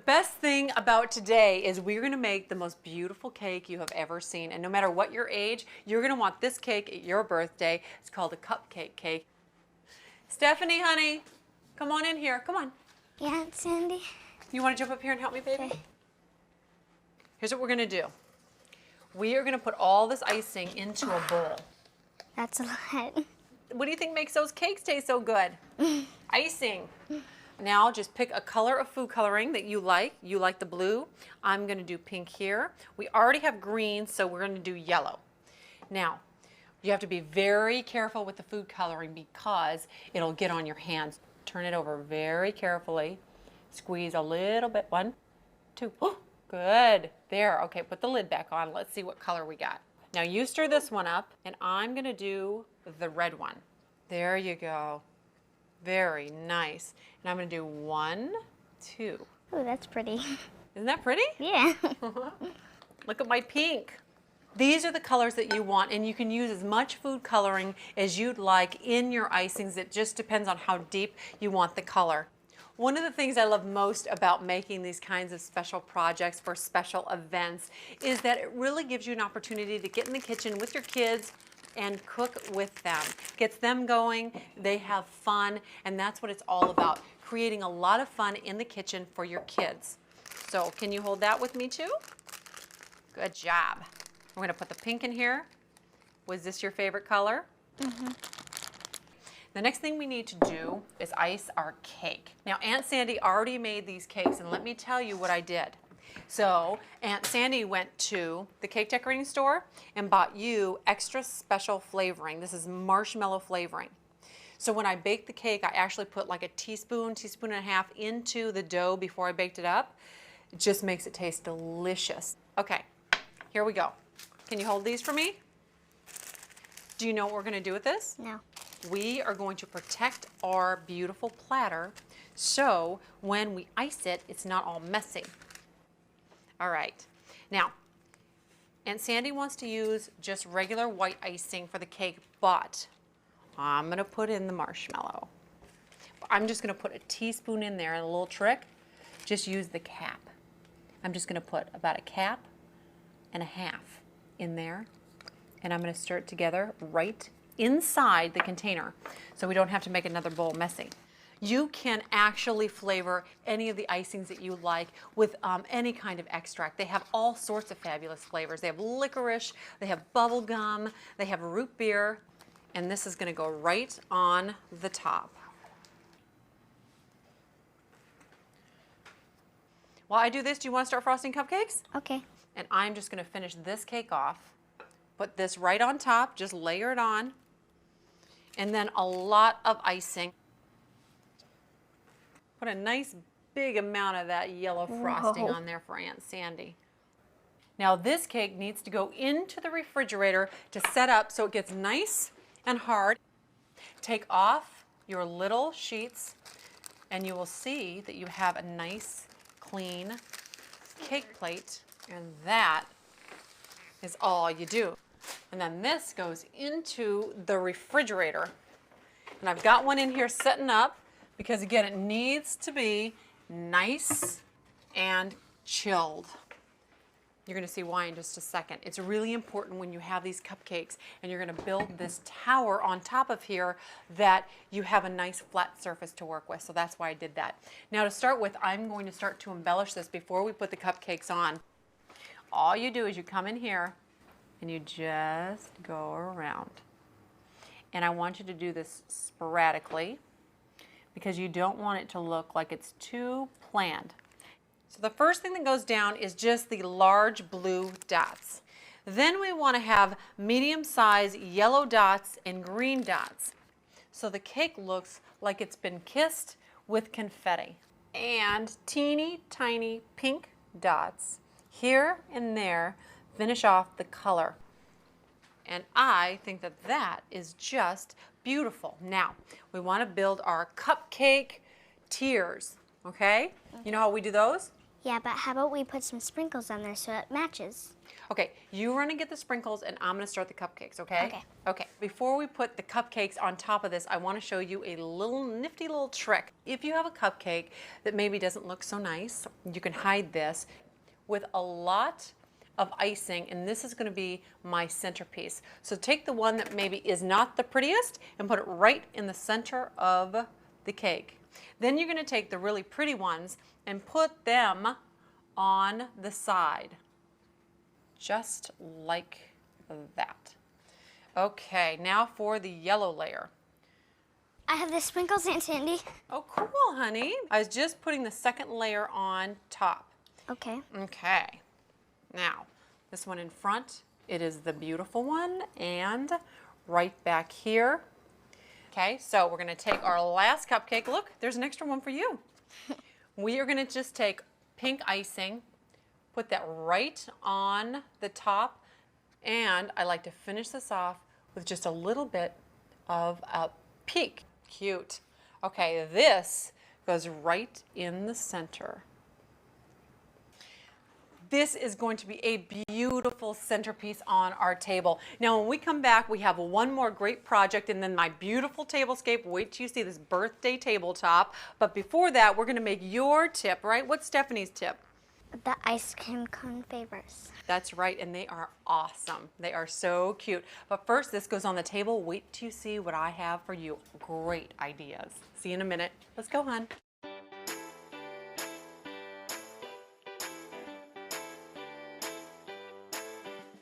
best thing about today is we're gonna make the most beautiful cake you have ever seen. And no matter what your age, you're gonna want this cake at your birthday. It's called a cupcake cake. Stephanie, honey, come on in here, come on. Yeah, Aunt Sandy. You wanna jump up here and help me, baby? Okay. Here's what we're gonna do. We are gonna put all this icing into a bowl. That's a lot. What do you think makes those cakes taste so good? Icing. Now just pick a color of food coloring that you like. You like the blue. I'm gonna do pink here. We already have green, so we're gonna do yellow. Now, you have to be very careful with the food coloring because it'll get on your hands. Turn it over very carefully. Squeeze a little bit. 1, 2, oh, good. There, okay, put the lid back on. Let's see what color we got. Now you stir this one up, and I'm gonna do the red one. There you go. Very nice. And I'm gonna do 1, 2. Oh, that's pretty. Isn't that pretty? Yeah. Look at my pink. These are the colors that you want, and you can use as much food coloring as you'd like in your icings. It just depends on how deep you want the color. One of the things I love most about making these kinds of special projects for special events is that it really gives you an opportunity to get in the kitchen with your kids and cook with them. Gets them going, they have fun, and that's what it's all about, creating a lot of fun in the kitchen for your kids. So can you hold that with me too? Good job. We're gonna put the pink in here. Was this your favorite color? Mm-hmm. The next thing we need to do is ice our cake. Now, Aunt Sandy already made these cakes, and let me tell you what I did. So, Aunt Sandy went to the cake decorating store and bought you extra special flavoring. This is marshmallow flavoring. So when I baked the cake, I actually put like a teaspoon, teaspoon and a half into the dough before I baked it up. It just makes it taste delicious. Okay, here we go. Can you hold these for me? Do you know what we're gonna do with this? No. We are going to protect our beautiful platter so when we ice it, it's not all messy. All right. Now, Aunt Sandy wants to use just regular white icing for the cake, but I'm gonna put in the marshmallow. I'm just gonna put a teaspoon in there, and a little trick, just use the cap. I'm just gonna put about a cap and a half in there, and I'm gonna stir it together right inside the container so we don't have to make another bowl messy. You can actually flavor any of the icings that you like with any kind of extract. They have all sorts of fabulous flavors. They have licorice, they have bubble gum, they have root beer, and this is gonna go right on the top. While I do this, do you wanna start frosting cupcakes? Okay. And I'm just gonna finish this cake off. Put this right on top, just layer it on. And then a lot of icing. Put a nice big amount of that yellow frosting on there for Aunt Sandy. Now this cake needs to go into the refrigerator to set up so it gets nice and hard. Take off your little sheets and you will see that you have a nice, clean cake plate, and that is all you do. And then this goes into the refrigerator. And I've got one in here setting up because again, it needs to be nice and chilled. You're gonna see why in just a second. It's really important when you have these cupcakes and you're gonna build this tower on top of here that you have a nice flat surface to work with. So that's why I did that. Now to start with, I'm going to start to embellish this before we put the cupcakes on. All you do is you come in here and you just go around. And I want you to do this sporadically because you don't want it to look like it's too planned. So the first thing that goes down is just the large blue dots. Then we want to have medium-sized yellow dots and green dots. So the cake looks like it's been kissed with confetti. And teeny tiny pink dots here and there finish off the color. And I think that that is just beautiful. Now, we want to build our cupcake tiers, okay? You know how we do those? Yeah, but how about we put some sprinkles on there so it matches? Okay, you run and get the sprinkles and I'm gonna start the cupcakes, okay? Okay. Okay, before we put the cupcakes on top of this, I wanna show you a little nifty little trick. If you have a cupcake that maybe doesn't look so nice, you can hide this with a lot of icing, and this is gonna be my centerpiece. So take the one that maybe is not the prettiest and put it right in the center of the cake. Then you're gonna take the really pretty ones and put them on the side. Just like that. Okay, now for the yellow layer. I have the sprinkles, Aunt Sandy. Oh, cool, honey. I was just putting the second layer on top. Okay. Okay. Now, this one in front, it is the beautiful one, and right back here. Okay, so we're gonna take our last cupcake. Look, there's an extra one for you. We are gonna just take pink icing, put that right on the top, and I like to finish this off with just a little bit of a peak. Cute. Okay, this goes right in the center. This is going to be a beautiful centerpiece on our table. Now when we come back, we have one more great project and then my beautiful tablescape. Wait till you see this birthday tabletop. But before that, we're gonna make your tip, right? What's Stephanie's tip? The ice cream cone favors. That's right, and they are awesome. They are so cute. But first, this goes on the table. Wait till you see what I have for you. Great ideas. See you in a minute. Let's go, hon.